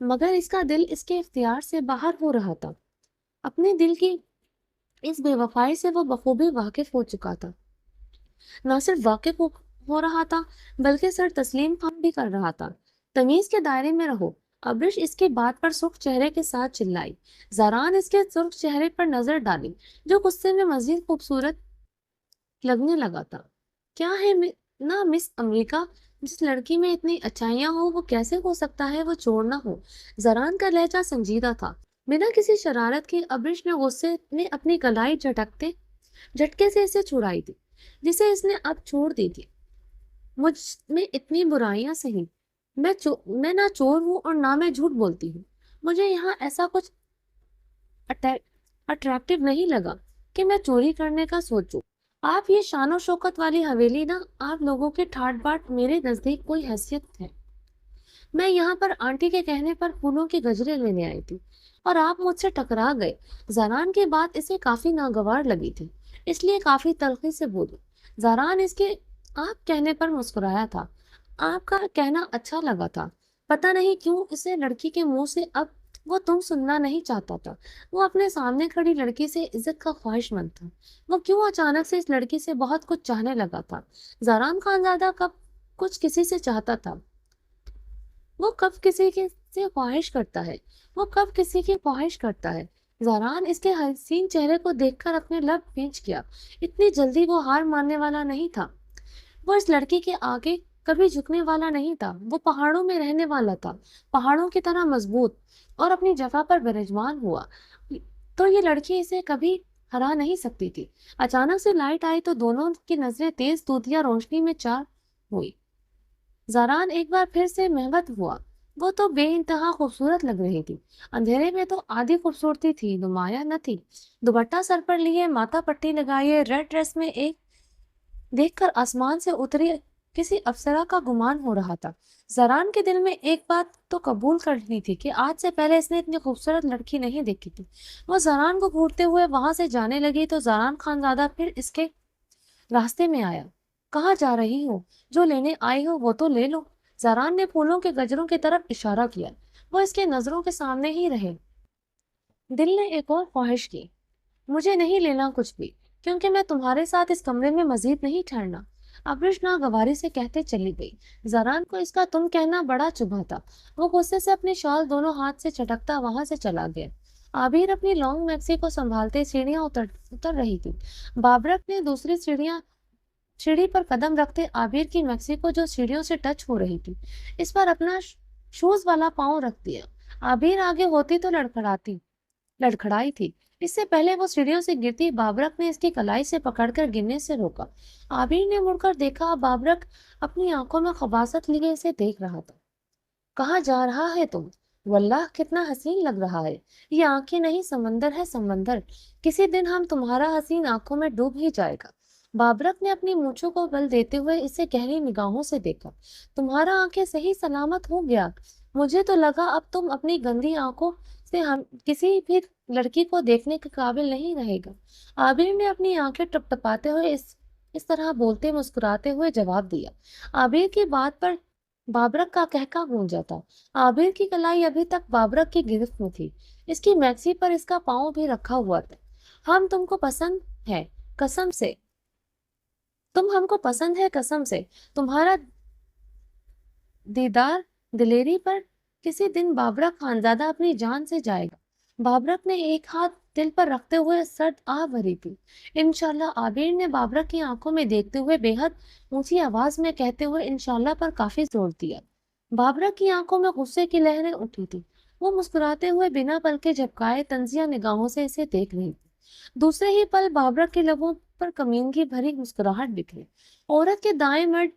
مگر اس کا دل اس کے اختیار سے باہر ہو رہا تھا۔ اپنے دل کی اس بے وفائی سے وہ بخوبی واقف ہو چکا تھا۔ نہ صرف واقف ہو رہا تھا بلکہ سر تسلیم خم بھی کر رہا تھا۔ تمیز کے دائرے میں رہو، ابرش اس کے بات پر سرخ چہرے کے ساتھ چلائی۔ زاران اس کے سرخ چہرے پر نظر ڈالی جو غصے میں مزید خوبصورت لگنے لگا تھا۔ کیا ہے نہ مس امریکہ، جس لڑکی میں اتنی اچھائیاں ہو وہ کیسے ہو سکتا ہے وہ چور نہ ہو؟ زاران کا لہجہ سنجیدہ تھا۔ بنا کسی شرارت کے ابرش نے غصے میں اپنی کلائی جھٹکے سے اسے چھڑائی تھی، جسے اس نے اب چھوڑ دی تھی۔ مجھ میں اتنی برائیاں سہی، میں نہ چور ہوں اور نہ میں جھوٹ بولتی ہوں۔ مجھے یہاں ایسا کچھ اٹریکٹیو نہیں لگا کہ میں چوری کرنے کا سوچوں۔ آپ یہ شان و شوکت والی حویلی نہ، آپ لوگوں کے ٹھاٹ باٹ میرے نزدیک کوئی حیثیت ہے۔ میں یہاں پر آنٹی کے کہنے پر پھولوں کے گجرے لینے آئی تھی اور آپ مجھ سے ٹکرا گئے۔ زاران کی بات اسے کافی ناگوار لگی تھی، اس لیے کافی تلخی سے بولی۔ زاران اس کے آپ کہنے پر مسکرایا تھا۔ آپ کا کہنا اچھا لگا تھا۔ پتہ نہیں کیوں اسے لڑکی کے منہ سے اب وہ تم سننا نہیں چاہتا تھا۔ وہ اپنے سامنے کھڑی لڑکی سے عزت کا خواہش مند تھا۔ وہ کیوں اچانک سے اس لڑکی سے بہت کچھ چاہنے لگا تھا؟ زاران خانزادہ کب کچھ کسی سے چاہتا تھا؟ وہ کب کسی سے خواہش کرتا ہے؟ وہ کب کسی کی خواہش کرتا ہے؟ زاران اس کے حسین چہرے کو دیکھ کر اپنے لب بھینچ گیا۔ اتنی جلدی وہ ہار ماننے والا نہیں تھا۔ وہ اس لڑکی کے آگے کبھی جھکنے والا نہیں تھا۔ وہ پہاڑوں میں رہنے والا تھا، پہاڑوں کی طرح مضبوط، اور اپنی جگہ پر برجمان ہوا تو یہ لڑکی اسے کبھی ہرا نہیں سکتی تھی۔ اچانک سے لائٹ آئی تو دونوں کی نظریں تیز دودھیا روشنی میں چار ہوئی۔ زاران ایک بار پھر سے محبت ہوا۔ وہ تو بے انتہا خوبصورت لگ رہی تھی۔ اندھیرے میں تو آدھی خوبصورتی تھی، نمایاں نہ تھی۔ دوپٹہ سر پر لیے، ماتھا پٹی لگائے، ریڈ ڈریس میں ایک دیکھ کر آسمان سے اتری کسی افسرہ کا گمان ہو رہا تھا۔ زاران کے دل میں ایک بات تو قبول کرنی تھی کہ آج سے پہلے اس نے اتنی خوبصورت لڑکی نہیں دیکھی تھی۔ وہ زاران کو گھورتے ہوئے وہاں سے جانے لگی تو زاران خانزادہ پھر اس کے راستے میں آیا۔ کہاں جا رہی ہو؟ جو لینے آئی ہو وہ تو لے لو۔ زاران نے پھولوں کے گجروں کی طرف اشارہ کیا۔ وہ اس کے نظروں کے سامنے ہی رہے۔ دل نے ایک اور خواہش کی، مجھے نہیں لینا کچھ بھی، کیونکہ میں تمہارے ساتھ اس کمرے میں مزید نہیں ٹھہرنا۔ ابرش ناگواری سے کہتے چلی گئی۔ زاران کو اس کا تم کہنا بڑا چبھا تھا۔ وہ غصے سے اپنی شال دونوں ہاتھ سے چٹکتا وہاں سے چلا گیا۔ عابر اپنی لانگ میکسی کو سنبھالتے سیڑھیاں اتر رہی تھی۔ بابرک نے دوسری سیڑھی پر قدم رکھتے عابر کی میکسی کو جو سیڑھیوں سے ٹچ ہو رہی تھی اس پر اپنا شوز والا پاؤں رکھ دیا۔ عابر آگے ہوتی تو لڑکھڑائی تھی۔ اس سے پہلے وہ سیڑھیوں سے گرتی، بابرک نے اس کی کلائی سے پکڑ کر گرنے سے روکا۔ عابر نے مڑ کر دیکھا، بابرک اپنی آنکھوں میں خباثت لیے اسے دیکھ رہا تھا۔ کہاں جا رہا ہے تم؟ واللہ کتنا حسین لگ رہا ہے۔ یہ آنکھیں نہیں، سمندر ہے، سمندر۔ کسی دن ہم تمہارا حسین آنکھوں میں ڈوب ہی جائے گا۔ بابرک نے اپنی مونچھوں کو بل دیتے ہوئے اسے گہری نگاہوں سے دیکھا۔ تمہارا آنکھیں صحیح سلامت ہو گیا؟ مجھے تو لگا اب تم اپنی گندی آنکھوں سے کسی بھی لڑکی کو دیکھنے کے قابل نہیں رہے گا۔ عابر نے اپنی آنکھیں ٹپٹپاتے ہوئے اس طرح بولتے مسکراتے ہوئے جواب دیا۔ عابر کی بات پر بابرک کا کہکا گونجا تھا۔ عابر کی کلائی ابھی تک بابرک کی گرفت میں تھی۔ اس کی میکسی پر اس کا پاؤں بھی رکھا ہوا تھا۔ ہم تم کو پسند ہے قسم سے، تم ہم کو پسند ہے قسم سے۔ تمہارا دیدار دلیری پر کسی دن بابرک خانزادہ اپنی جان سے جائے گا۔ بابرک نے ایک ہاتھ دل پر رکھتے ہوئے سرد آہ بھری تھی۔ انشاءاللہ۔ عابر نے بابرک کی آنکھوں میں دیکھتے ہوئے بے حد اونچی آواز میں کہتے ہوئے انشاءاللہ پر کافی زور دیا۔ بابرک کی آنکھوں میں غصے کی لہریں اٹھی تھی۔ وہ مسکراتے ہوئے بنا پلکے جھپکائے طنزیہ نگاہوں سے اسے دیکھ رہی تھی۔ دوسرے ہی پل بابرک کے لبوں پر کمینگی بھری مسکراہٹ بکھری۔ عورت کے دائیں مرد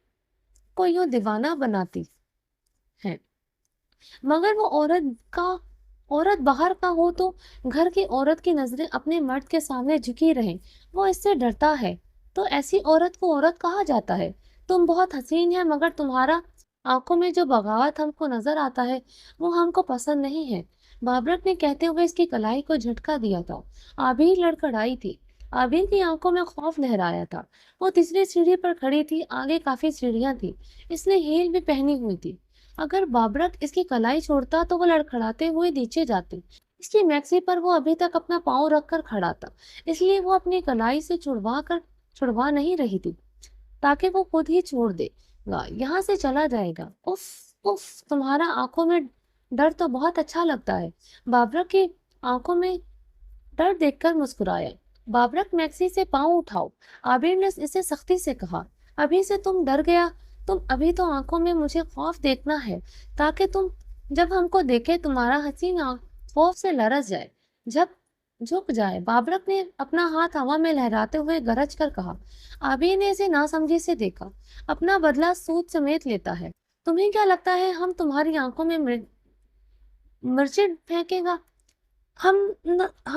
کو یوں دیوانہ بناتی ہے، مگر وہ عورت باہر کا ہو تو گھر کی عورت کی نظریں اپنے مرد کے سامنے جھکی رہیں۔ وہ اس سے ڈرتا ہے تو ایسی عورت کو عورت کہا جاتا ہے۔ تم بہت حسین ہے، مگر تمہارا आंखों में जो बगावत हमको नजर आता है वो हमको पसंद नहीं है, बाबरक ने कहते हुए इसकी कलाई को झटका दिया था। आबिर लड़खड़ाई थी। आबिर की आंखों में खौफ लहराया था। वो तीसरी सीढ़ी पर खड़ी थी, आगे काफी सीढ़ियां थी। इसने हील भी पहनी हुई थी। अगर बाबरक इसकी कलाई छोड़ता तो वो लड़खड़ाते हुए नीचे जाती। इसकी मैक्सी पर वो अभी तक अपना पाँव रखकर खड़ा था, इसलिए वो अपनी कलाई से छुड़वा नहीं रही थी, ताकि वो खुद ही छोड़ देगा, यहाँ से चला जाएगा। उफ उफ, तुम्हारा आंखों में डर तो बहुत अच्छा लगता है। बाबरक की आंखों में डर देखकर मुस्कुराया। बाबरक, मैक्सी से पाँव उठाओ, आबिर ने इसे सख्ती से कहा। अभी से तुम डर गया? तुम अभी तो आंखों में मुझे खौफ देखना है, ताकि तुम जब हमको देखे तुम्हारा हसीन आंख खौफ से लरस जाए, जब झुक जाए। बाबरक ने अपना हाथ हवा में लहराते हुए गरज कर कहा। आबिर ने इसे नासमझी से देखा। अपना बदला सूद समेत लेता है। तुम्हें क्या लगता है हम तुम्हारी आंखों में मिर्ची फेंकेगा? हम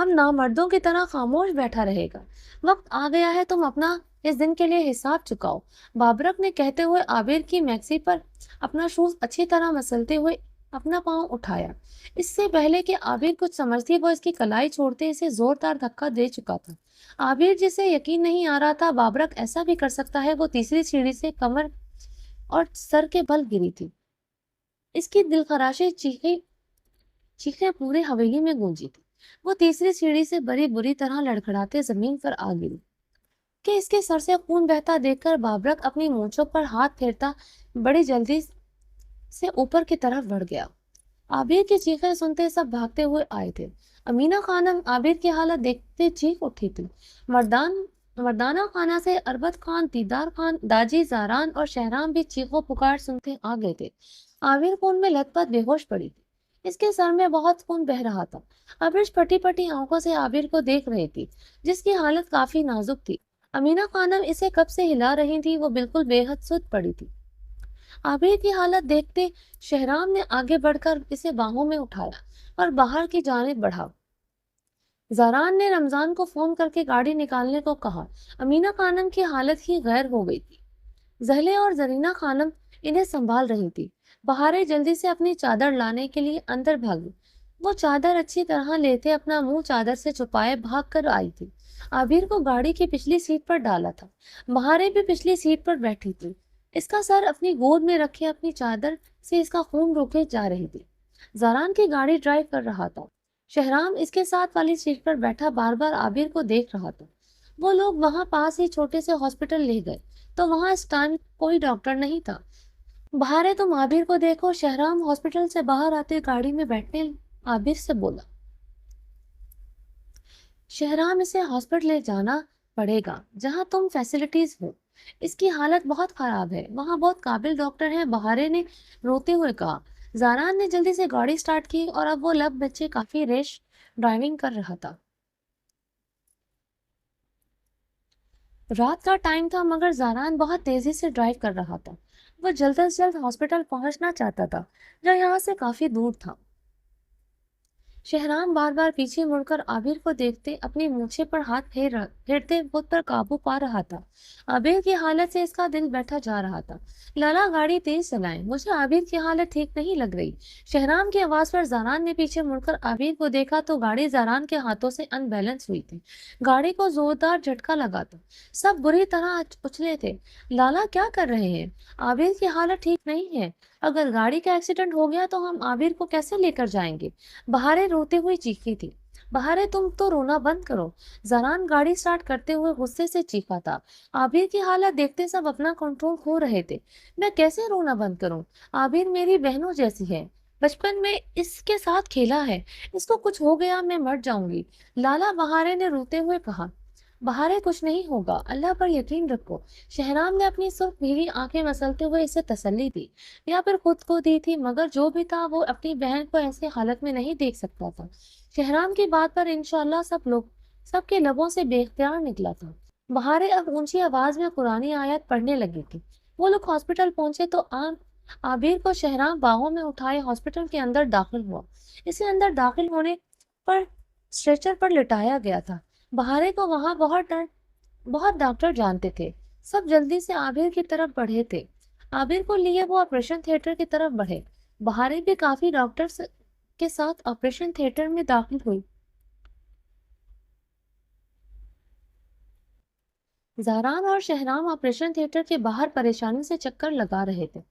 नामर्दों की तरह खामोश बैठा रहेगा। वक्त आ गया है, तुम अपना इस दिन के लिए हिसाब चुकाओ, बाबरक ने कहते हुए आबिर की मैक्सी पर अपना शूज अच्छी तरह मसलते हुए अपना पांव उठाया। इससे पहले कि आबिर कुछ समझती, वो इसकी कलाई छोड़ते इसे जोरदार धक्का दे चुका था। आबिर जिसे यकीन नहीं आ रहा था बाबरक ऐसा भी कर सकता है, वो तीसरी सीढ़ी से कमर और सर के बल गिरी थी। इसकी दिलखराशी चीखें पूरे हवेली में गूंजी थी। वो तीसरी सीढ़ी से बड़ी बुरी तरह लड़खड़ाते जमीन पर आ गिरी। कि इसके सर से खून बहता देखकर बाबरक अपनी मूंछों पर हाथ फेरता बड़ी जल्दी से ऊपर की तरफ बढ़ गया। आबिर की चीखें सुनते सब भागते हुए आए थे। अमीना खानम आबिर की हालत देखते चीख उठी थी। मर्दाना खाना से अरबत खान, दीदार खान, दाजी, जारान और शहराम भी चीखों पुकार सुनते आ गए थे। आबिर खून में लथपथ बेहोश पड़ी थी। इसके सर में बहुत खून बह रहा था। अब्रिश पटी पटी आंखों से आबिर को देख रही थी, जिसकी हालत काफी नाजुक थी। अमीना खानम इसे कब से हिला रही थी, वो बिल्कुल बेहद सुध पड़ी थी। आबिर की हालत देखते शहराम ने आगे बढ़कर इसे बाहों में उठाया और बाहर की जानिब बढ़ा। जरान ने रमजान को फोन करके गाड़ी निकालने को कहा। अमीना खानम की हालत ही गैर हो गई थी। जहले और जरीना खानम इन्हें संभाल रही थी। बहारे जल्दी से अपनी चादर लाने के लिए अंदर भागी। वो चादर अच्छी तरह लेते अपना मुंह चादर से छुपाए भाग कर आई थी। आबिर को गाड़ी की पिछली सीट पर डाला था। बहारे भी पिछली सीट पर बैठी थी। इसका सर अपनी गोद में रखे अपनी चादर से इसका खून रोके जा रही थी। जरान की गाड़ी ड्राइव कर रहा था। शहराम इसके साथ वाली सीट पर बैठा बार बार आबिर को देख रहा था। वो लोग वहां पास ही छोटे से हॉस्पिटल ले गए, तो वहां इस टाइम कोई डॉक्टर नहीं था। बाहर है, तुम आबिर को देखो। शहराम हॉस्पिटल से बाहर आते गाड़ी में बैठने आबिर से बोला। शहराम, इसे हॉस्पिटल ले जाना पड़ेगा जहां तुम फैसिलिटीज हो। इसकी हालत बहुत खराब है, वहां बहुत काबिल डॉक्टर हैं, बहारे ने रोते हुए कहा। जारान ने जल्दी से गाड़ी स्टार्ट की और अब वो लब बच्चे काफी रेश ड्राइविंग कर रहा था। रात का टाइम था, मगर जारान बहुत तेजी से ड्राइव कर रहा था। वह जल्द से जल्द हॉस्पिटल पहुंचना चाहता था, जो यहाँ से काफी दूर था। शहराम बार बार पीछे मुड़कर आबिर को देखते अपनी मूछे पर हाथ फेरते खुद पर काबू पा रहा था। आबिर की हालत से इसका दिल बैठा जा रहा था। लाला, गाड़ी तेज चलाएं, मुझे आबिर की हालत ठीक नहीं लग रही। शहराम की आवाज पर जारान ने पीछे मुड़कर आबिर को देखा तो गाड़ी जारान के हाथों से अनबैलेंस हुई थी। गाड़ी को जोरदार झटका लगा था। सब बुरी तरह उछले थे। लाला, क्या कर रहे हैं? आबिर की हालत ठीक नहीं है। अगर गाड़ी का एक्सीडेंट हो गया तो हम आबिर को कैसे लेकर जाएंगे? बहारे रोते हुए चीखी थी। बहारे, तुम तो रोना बंद करो। जरान गाड़ी स्टार्ट करते हुए गुस्से से चीखा था। आबिर की हालत देखते सब अपना कंट्रोल खो रहे थे। मैं कैसे रोना बंद करूं? आबिर मेरी बहनों जैसी है। बचपन में इसके साथ खेला है। इसको कुछ हो गया मैं मर जाऊंगी। लाला, बहारे ने रोते हुए कहा। बहारे, कुछ नहीं होगा, अल्लाह पर यकीन रखो। शहराम ने अपनी सुर्ख भीगी आंखें मसलते हुए इसे तसल्ली दी, या फिर खुद को दी थी, मगर जो भी था वो अपनी बहन को ऐसे हालत में नहीं देख सकता था। शहराम की बात पर इंशाल्लाह सबके लबों से बेख्तियार निकला था। बहारे अब ऊंची आवाज में कुरानी आयत पढ़ने लगी थी। वो लोग हॉस्पिटल पहुंचे तो आबिर को शहराम बाहों में उठाए हॉस्पिटल के अंदर दाखिल हुआ। इसे अंदर दाखिल होने पर स्ट्रेचर पर लिटाया गया था। बहारे को वहां बहुत डॉक्टर जानते थे। सब जल्दी से आबिर की तरफ बढ़े थे। आबिर को लिए वो ऑपरेशन थिएटर की तरफ बढ़े। बहारें भी काफी डॉक्टर्स के साथ ऑपरेशन थिएटर में दाखिल हुई। ज़हरान और शहनाम ऑपरेशन थिएटर के बाहर परेशानी से चक्कर लगा रहे थे।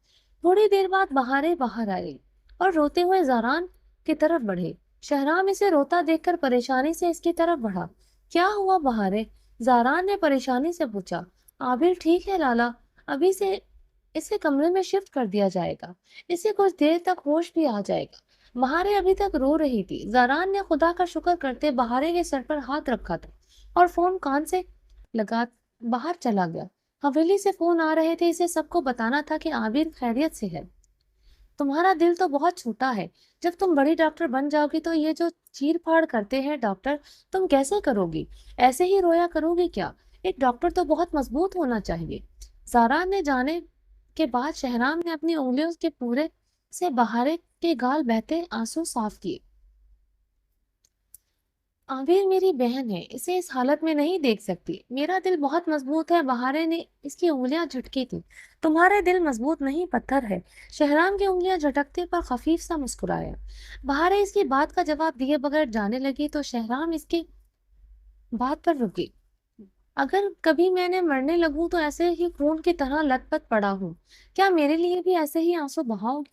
थोड़ी देर बाद बहारें बाहर आई और रोते हुए ज़हरान की तरफ बढ़े। शहनाम इसे रोता देखकर परेशानी से इसकी तरफ बढ़ा। क्या हुआ बहारे? ज़हरान ने परेशानी से पूछा। आबिर ठीक है लाला, अभी से इसे कमरे में शिफ्ट कर दिया जाएगा। इसे कुछ देर तक होश भी आ जाएगा। बहारे अभी तक रो रही थी। ज़हरान ने खुदा का शुक्र करते बहारे के सर पर हाथ रखा था और फोन कान से लगा बाहर चला गया। हवेली से फोन आ रहे थे, इसे सबको बताना था कि आबिर खैरियत से है। तुम्हारा दिल तो बहुत छोटा है। जब तुम बड़ी डॉक्टर बन जाओगी तो ये जो चीर फाड़ करते हैं डॉक्टर, तुम कैसे करोगी? ऐसे ही रोया करोगी क्या? एक डॉक्टर तो बहुत मजबूत होना चाहिए। जारा ने जाने के बाद शहनाम ने अपनी उंगलियों के पूरे से बहारे के गाल बहते आंसू साफ किए। आबिर मेरी बहन है, इसे इस हालत में नहीं देख सकती। मेरा दिल बहुत मजबूत है। बहारे ने इसकी उंगलियां झटकी थी। तुम्हारे दिल मजबूत नहीं, पत्थर है। शहराम की उंगलियां झटकते पर खफीफ सा मुस्कुराया। बहारे इसकी बात का जवाब दिए बगैर जाने लगी तो शहराम इसकी बात पर रुकी। अगर कभी मैंने मरने लगूं तो ऐसे ही खून की तरह लथपथ पड़ा हूँ। क्या मेरे लिए भी ऐसे ही आंसू बहाओगे?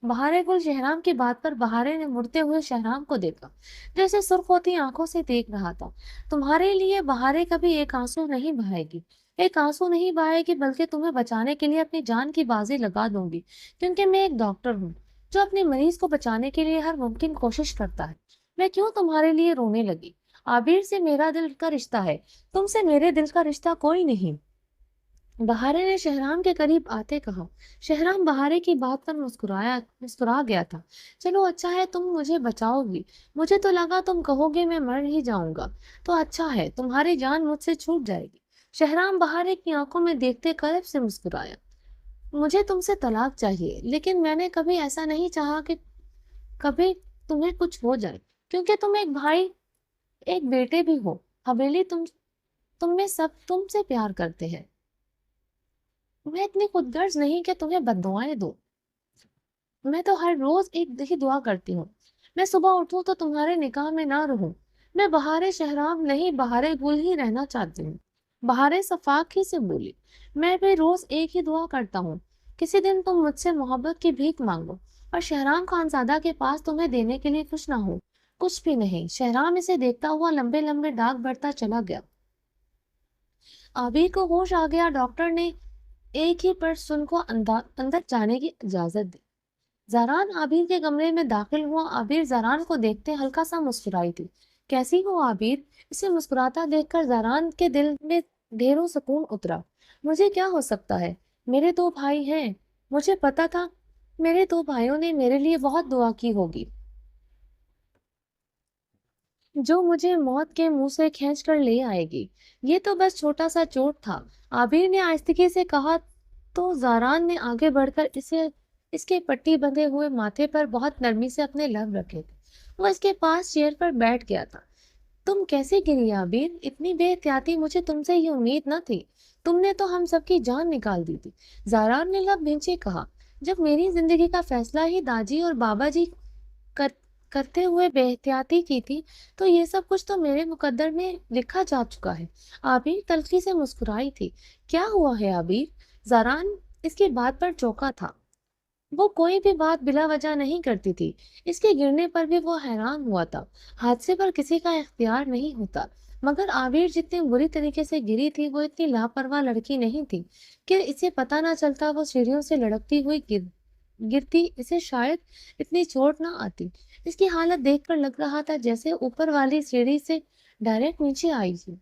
बहारे गुल शहराम की बात पर बहारे ने मुड़ते हुए शहराम को देखा, जैसे सुर्ख होती आंखों से देख रहा था। तुम्हारे लिए बहारे कभी एक आंसू नहीं बहाएगी। एक आंसू नहीं बहाएगी, बल्कि तुम्हें बचाने के लिए अपनी जान की बाजी लगा दूंगी, क्योंकि मैं एक डॉक्टर हूँ जो अपने मरीज को बचाने के लिए हर मुमकिन कोशिश करता है। मैं क्यों तुम्हारे लिए रोने लगी? आबिर से मेरा दिल का रिश्ता है, तुमसे मेरे दिल का रिश्ता कोई नहीं। बहारे ने शहराम के करीब आते कहा। शहराम बहारे की बात पर मुस्कुरा गया था। चलो अच्छा है, तुम मुझे बचाओगी। मुझे तो लगा तुम कहोगे मैं मर ही जाऊंगा। तो अच्छा है, तुम्हारी जान मुझसे छूट जाएगी। शहराम बहारे की आंखों में देखते कर्ब से मुस्कुराया। मुझे तुमसे तलाक चाहिए, लेकिन मैंने कभी ऐसा नहीं चाहा कि कभी तुम्हें कुछ हो जाए, क्योंकि तुम एक भाई, एक बेटे भी हो। हवेली तुम में सब तुमसे प्यार करते हैं। मैं इतनी खुदगर्ज नहीं कि तुम्हें बद्दुआएं दूं। मैं तो हर रोज एक ही दुआ करती हूँ, मैं सुबह उठूं तो तुम्हारे निकाह में ना रहूं। मैं बहारे शहराम नहीं, बहारे गुल ही रहना चाहती हूँ। बहारे सफाक ही से बोली। मैं भी रोज एक ही दुआ करता हूँ, किसी दिन तुम मुझसे मोहब्बत की भीख मांगो और शहराम खानजादा के पास तुम्हें देने के लिए कुछ ना हो। कुछ भी नहीं। शहराम इसे देखता हुआ लंबे लंबे डाक बढ़ता चला गया। आबिर को होश आ गया। डॉक्टर ने एक ही पर सुन को अंदर जाने की इजाजत दी। जरान आबिर के कमरे में दाखिल हुआ। आबिर जरान को देखते हल्का सा मुस्कुराई थी। कैसी हो आबिर? इसे मुस्कुराता देखकर जरान के दिल में ढेरों सुकून उतरा। मुझे क्या हो सकता है? मेरे दो भाई हैं। मुझे पता था मेरे दो भाइयों ने मेरे लिए बहुत दुआ की होगी, जो मुझे मौत के मुंह से खींच कर ले आएगी। ये तो बस छोटा सा चोट था, आबिर ने आहिस्तगी से कहा। तो जारान ने आगे बढ़कर इसके पट्टी बंधे हुए माथे पर बहुत नरमी से अपने लब रखे थे। वो इसके पास चेयर पर बैठ गया था। तुम कैसे गिरी आबिर? इतनी बेहतियाती, मुझे तुमसे ये उम्मीद न थी। तुमने तो हम सबकी जान निकाल दी थी। जारान ने लब भींचे कहा। जब मेरी जिंदगी का फैसला ही दादी और बाबा जी कर, करते हुए बेहतियाती की थी, तो ये सब कुछ तो मेरे मुकद्दर में लिखा जा चुका है। आबिर तल्खी से मुस्कुराई थी। क्या हुआ है आबिर? जारान इसकी बात पर चौंका था। वो कोई भी बात बिला वजह नहीं करती थी। इसके गिरने पर भी वो हैरान हुआ था। हादसे पर किसी का इख्तियार नहीं होता, मगर आबिर जितनी बुरी तरीके से गिरी थी, वो इतनी लापरवाह लड़की नहीं थी कि इसे पता ना चलता। वो सीढ़ियों से लड़कती हुई गिरती, इसे शायद इतनी चोट ना आती। इसकी हालत देखकर लग रहा था जैसे ऊपर वाली सीढ़ी से डायरेक्ट नीचे आई थी।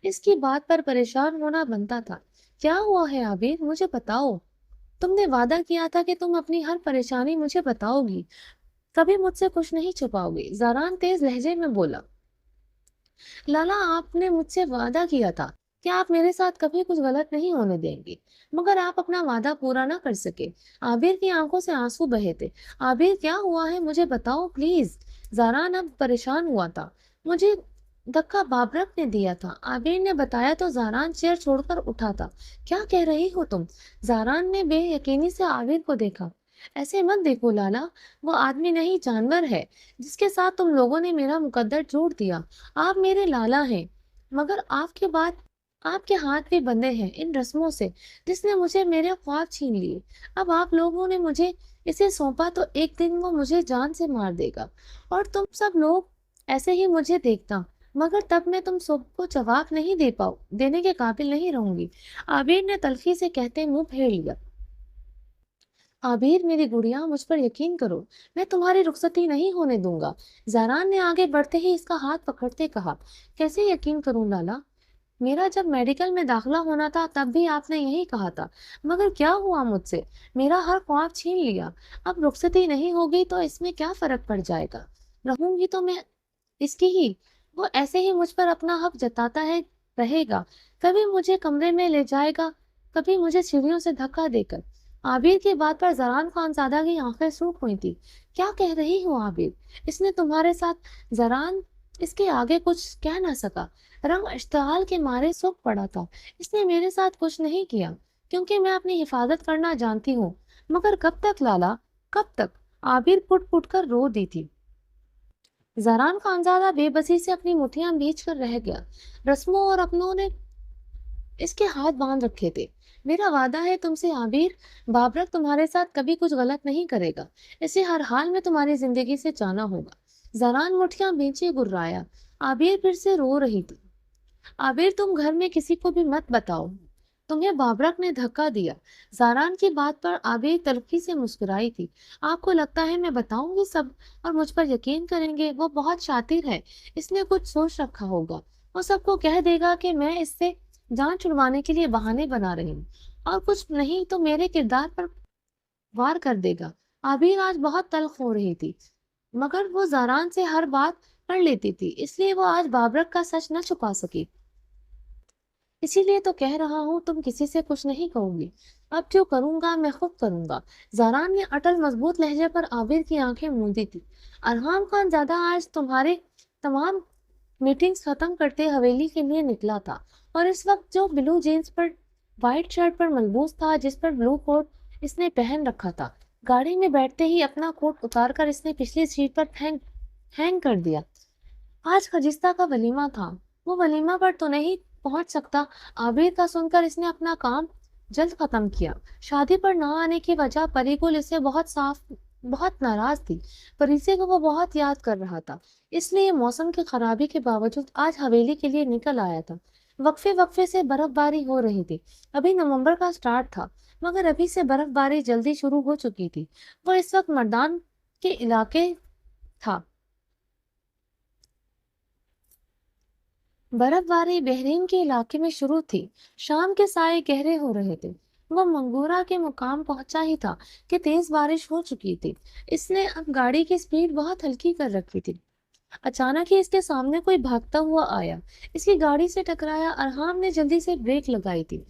इसकी बात पर परेशान होना बनता था। क्या हुआ है आबिर? मुझे बताओ। तुमने वादा किया था कि तुम अपनी हर परेशानी मुझे बताओगी, कभी मुझसे कुछ नहीं छुपाओगी। जारान तेज लहजे में बोला। लाला, आपने मुझसे वादा किया था कि आप मेरे साथ कभी कुछ गलत नहीं होने देंगे, मगर आप अपना वादा पूरा ना कर सके। आबिर की आंखों से आंसू बहे थे। आबिर क्या हुआ है? मुझे बताओ प्लीज। जारान अब परेशान हुआ था। मुझे धक्का बाबरक ने दिया था। आबिर ने बताया तो जारान चेयर छोड़कर उठा था। क्या कह रही हो तुम? जारान ने बेयकीनी से आबिर को देखा। ऐसे मत देखो लाला, वो आदमी नहीं जानवर है जिसके साथ तुम लोगों ने मेरा मुकद्दर जोड़ दिया। आप मेरे लाला हैं, मगर आपके हाथ भी बंधे हैं इन रस्मों से जिसने मुझे मेरे ख्वाब छीन लिए। अब आप लोगों ने मुझे इसे सौंपा तो एक दिन वो मुझे जान से मार देगा और तुम सब लोग ऐसे ही मुझे देखता, मगर तब मैं तुम सबको जवाब नहीं देने के काबिल नहीं रहूंगी। आबिर ने तल्खी से कहते मुंह फेर लिया। आबिर मेरी गुड़िया, मुझ पर यकीन करो, मैं तुम्हारी रुखसती नहीं होने दूंगा। जारान ने आगे बढ़ते ही इसका हाथ पकड़ते कहा। कैसे यकीन करूं लाला? मेरा जब मेडिकल में दाखिला होना था तब भी आपने यही कहा था, मगर क्या हुआ मुझसे? मेरा हर ख्वाब छीन लिया। अब रुखसती नहीं होगी तो इसमें क्या फर्क पड़ जाएगा? रहूंगी तो मैं इसकी ही। वो ऐसे ही मुझ पर अपना हक जताता है रहेगा। कभी मुझे कमरे में ले जाएगा, कभी मुझे सीढ़ियों से धक्का देकर। आबिर की बात पर जरान खानजादा की आंखें सूख हुई थी। क्या कह रही हो आबिर? इसने तुम्हारे साथ? जरान इसके आगे कुछ कह ना सका। रंग इश्तिहाल के मारे सूख पड़ा था। इसने मेरे साथ कुछ नहीं किया क्योंकि मैं अपनी हिफाजत करना जानती हूँ। मगर कब तक लाला, कब तक? आबिर पुट पुट कर रो दी थी। जरान खानजादा बेबसी से अपनी मुट्ठियां बीच कर रह गया। रस्मों और अपनों ने इसके हाथ बांध रखे थे। मेरा वादा है तुमसे आबिर, बाबरक तुम्हारे साथ कभी कुछ गलत नहीं करेगा। इसे हर हाल में तुम्हारी जिंदगी से जाना होगा। जरान मुट्ठियां बीचे गुर्राया। आबिर फिर से रो रही थी। आबिर तुम घर में किसी को भी मत बताओ, तुम्हें बाबरक ने धक्का दिया। जारान की बात पर आबिर तल्खी से मुस्कुराई थी। आपको लगता है मैं बताऊंगी सब और मुझ पर यकीन करेंगे? वो बहुत शातिर है, इसने कुछ सोच रखा होगा। वो सबको कह देगा कि मैं इससे जान छुड़वाने के लिए बहाने बना रही हूँ और कुछ नहीं तो मेरे किरदार पर वार कर देगा। आबिर आज बहुत तल्ख हो रही थी, मगर वो जारान से हर बात कर लेती थी, इसलिए वो आज बाबरक का सच न छुपा सकी। इसीलिए तो कह रहा हूँ तुम किसी से कुछ नहीं कहोगी। अब जो करूंगा मैं खुद करूंगा। जारान ने अटल मजबूत लहजे पर आबिर की आंखें मूंदी थी। अरहाम खान ज्यादा आज तुम्हारे तमाम मीटिंग्स खत्म करते हवेली के लिए निकला था और इस वक्त जो ब्लू जीन्स पर व्हाइट शर्ट पर मलबूस था जिस पर ब्लू कोट इसने पहन रखा था। गाड़ी में बैठते ही अपना कोट उतारकर इसने पिछली सीट पर हैंग कर दिया। आज खजिस्ता का वलीमा था, वो वलीमा पर तो नहीं पहुंच सकता। आबिर का सुनकर इसने अपना काम जल्द खत्म किया। शादी पर ना आने की वजह परिकुल इससे बहुत नाराज थी। परिसे को वो बहुत याद कर रहा था, इसलिए मौसम की खराबी के बावजूद आज हवेली के लिए निकल आया था। वक्फे वक्फे से बर्फबारी हो रही थी। अभी नवंबर का स्टार्ट था, मगर अभी से बर्फबारी जल्दी शुरू हो चुकी थी। वो इस वक्त मर्दान के इलाके था। बर्फबारी बहरीन के इलाके में शुरू थी। शाम के साए गहरे हो रहे थे। वह मंगूरा के मुकाम पहुंचा ही था कि तेज बारिश हो चुकी थी। इसने अब गाड़ी की स्पीड बहुत हल्की कर रखी थी। अचानक ही इसके सामने कोई भागता हुआ आया, इसकी गाड़ी से टकराया। अरहाम ने जल्दी से ब्रेक लगाई थी।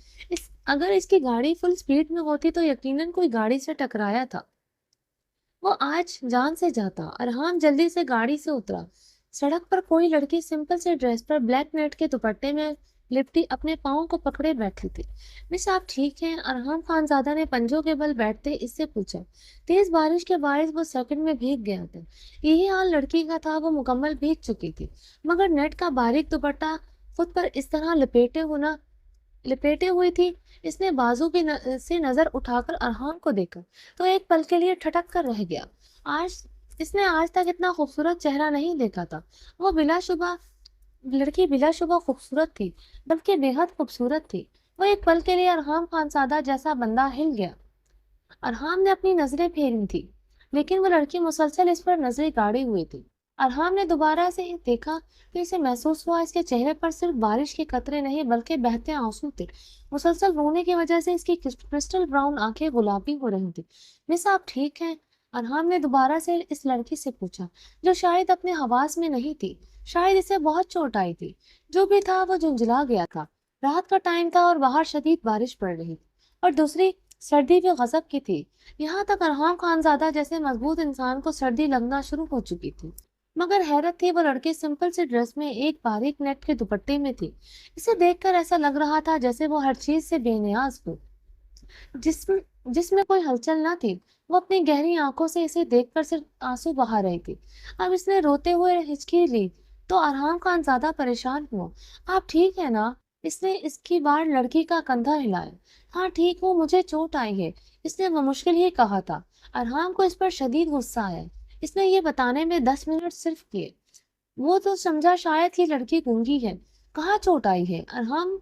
अगर इसकी गाड़ी फुल स्पीड में होती तो यकीनन कोई गाड़ी से टकराया था। वो आज जान से जाता। अरहाम जल्दी से गाड़ी से उतरा। सड़क पर कोई लड़की सिंपल से ड्रेस पर ब्लैक नेट के दुपट्टे में लिपटी अपने पाँव को पकड़े बैठी थी। मिस आप ठीक हैं? अरहाम खानजादा ने पंजों के बल बैठते इससे पूछा। तेज बारिश के बारिश वो सेकंड में भीग गया था। यही हाल लड़की का था, वो मुकम्मल भीग चुकी थी, मगर नेट का बारीक दुपट्टा खुद पर इस तरह लपेटे हुई थी। इसने बाजू से नजर उठाकर अरहाम को देखा तो एक पल के लिए ठटक कर रह गया। आज इसने आज तक इतना खूबसूरत चेहरा नहीं देखा था। वो बिलाशुबा खूबसूरत थी, बल्कि बेहद खूबसूरत थी। वो एक पल के लिए अरहाम खानसादा जैसा बंदा हिल गया। अरहाम ने अपनी नजरें फेरी थी, लेकिन वो लड़की मुसलसल इस पर नजरें गाड़ी हुई थी। अरहाम ने दोबारा से देखा तो इसे महसूस हुआ इसके चेहरे पर सिर्फ बारिश के कतरे नहीं बल्कि बहते आंसू थे। मुसलसल रोने की वजह से इसकी क्रिस्टल ब्राउन आंखें गुलाबी हो रही थी। मिस आप ठीक हैं? अरहाम ने दोबारा से इस लड़की से पूछा, जो शायद अपने हवास में नहीं थी। शायद इसे बहुत चोट आई थी। जो भी था वो झुंझला गया था। रात का टाइम था और बाहर शदीद बारिश पड़ रही थी और दूसरी सर्दी भी गजब की थी। यहाँ तक अरहाम खानजादा जैसे मजबूत इंसान को सर्दी लगना शुरू हो चुकी थी। मगर हैरत थी, वो लड़की सिंपल सी ड्रेस में एक बारीक नेट के दुपट्टे में थी। इसे देखकर ऐसा लग रहा था जैसे वो हर चीज से बेनियाज हो, जिसमें जिसमें कोई हलचल ना थी। वो अपनी गहरी आंखों से इसे देखकर सिर्फ आंसू बहा रही थी। अब इसने रोते हुए हिचकी ली तो अरहम खान ज्यादा परेशान हुआ। आप ठीक है ना? इसने इसकी बार लड़की का कंधा हिलाया। हाँ ठीक हूँ, मुझे चोट आई है, इसने मुश्किल ही कहा था। अरहम को इस पर शदीद गुस्सा आया। इसने ये बताने में 10 मिनट सिर्फ किए। वो तो समझा शायद ही लड़की गूंगी है। कहाँ चोट आई है? अरहम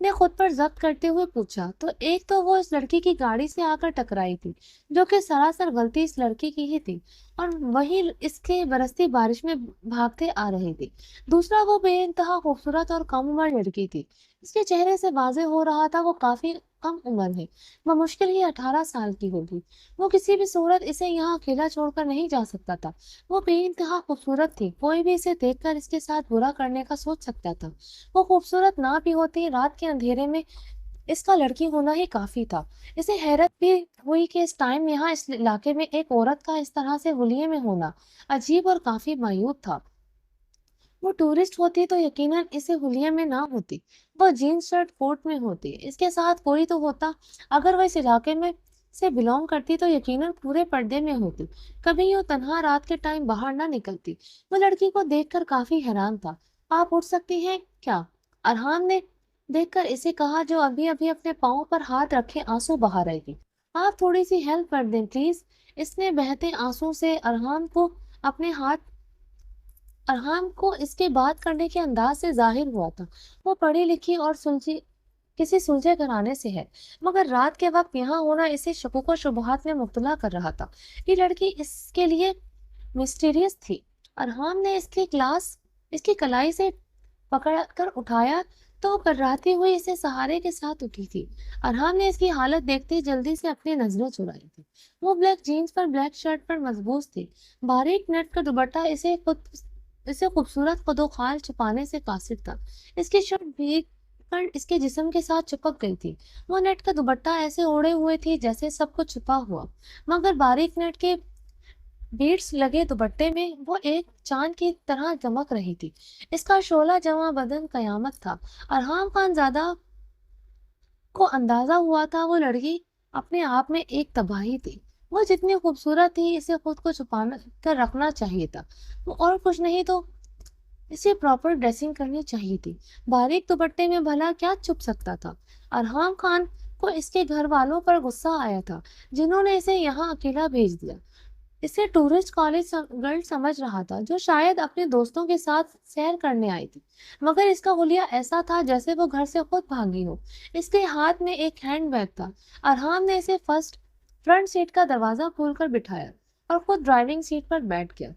ने खुद पर जब्त करते हुए पूछा। तो एक तो वो इस लड़की की गाड़ी से आकर टकराई थी, जो कि सरासर गलती इस लड़की की ही थी, और वही इसके बरसती बारिश में भागते आ रही थी। दूसरा वो बेइंतहा खूबसूरत और कम उम्र लड़की थी। इसके चेहरे से वाजे हो रहा था वो काफी कम उम्र है। वह मुश्किल ही 18 साल की होगी। वो किसी भी सूरत इसे यहाँ अकेला छोड़कर नहीं जा सकता था। वो बेइंतहा खूबसूरत थी, कोई भी इसे देखकर इसके साथ बुरा करने का सोच सकता था। वो खूबसूरत ना भी होती, रात के अंधेरे में इसका लड़की होना ही काफी था। इसे हैरत भी हुई कि इस टाइम यहाँ इस इलाके में एक औरत का इस तरह से हुलिये में होना अजीब और काफी मायूब था। वो टूरिस्ट होती तो यकीनन इसे हुलिये में ना होती, वो जीन्स शर्ट कोट में होती, इसके साथ कोई तो होता। अगर वह इस इलाके में से बिलोंग करती तो यकीनन पूरे पर्दे में होती, कभी यूं तन्हा रात के टाइम बाहर ना निकलती। वो लड़की को देखकर काफी हैरान था। आप उठ सकती हैं क्या? अरहान ने देखकर इसे कहा, जो अभी अभी अपने पाँव पर हाथ रखे आंसू बहा रही थी। आप थोड़ी सी हेल्प कर दें प्लीज। इसने बहते आंसू से अरहान को अपने हाथ अरहाम को इसके बात करने के अंदाज से जाहिर हुआ था वो पढ़ी लिखी और सुलझी किसी सुलझे घराने से है, मगर रात के वक्त यहाँ होना इसे शकूक और शुबहात में मुब्तला कर रहा था। ये लड़की इसके लिए मिस्टीरियस थी। अरहाम ने इसकी कलाई से पकड़ कर उठाया तो वो कर्राती हुई इसे सहारे के साथ उठी थी। अरहाम ने इसकी हालत देखते ही जल्दी से अपनी नजरें चुराई थी। वो ब्लैक जीन्स पर ब्लैक शर्ट पर मजबूत थी। बारीक नेट का दुपट्टा इसे खूबसूरत कदोखाल छुपाने से कासिर था। इसकी शर्ट भीग कर इसके जिस्म के साथ चिपक गई थी। वो नेट का दुपट्टा ऐसे ओढ़े हुए थी जैसे सब कुछ छुपा हुआ, मगर बारीक नेट के बीड्स लगे दुपट्टे में वो एक चांद की तरह चमक रही थी। इसका शोला जवां बदन कयामत था। अरहाम खान ज्यादा को अंदाजा हुआ था वो लड़की अपने आप में एक तबाही थी। वो जितनी खूबसूरत थी इसे खुद को छुपा कर रखना चाहिए था। वो और कुछ नहीं तो इसे प्रॉपर ड्रेसिंग करनी चाहिए थी। बारीक दुपट्टे में भला क्या छुप सकता था? अरहाम खान को इसके घर वालों पर गुस्सा आया था, जिन्होंने इसे यहाँ अकेला भेज दिया। इसे टूरिस्ट कॉलेज गर्ल समझ रहा था, जो शायद अपने दोस्तों के साथ सैर करने आई थी, मगर इसका हुलिया ऐसा था जैसे वो घर से खुद भागी हो। इसके हाथ में एक हैंड बैग था। अरहाम ने इसे फ्रंट सीट का दरवाजा खोलकर बिठाया और खुद ड्राइविंग सीट पर बैठ गया।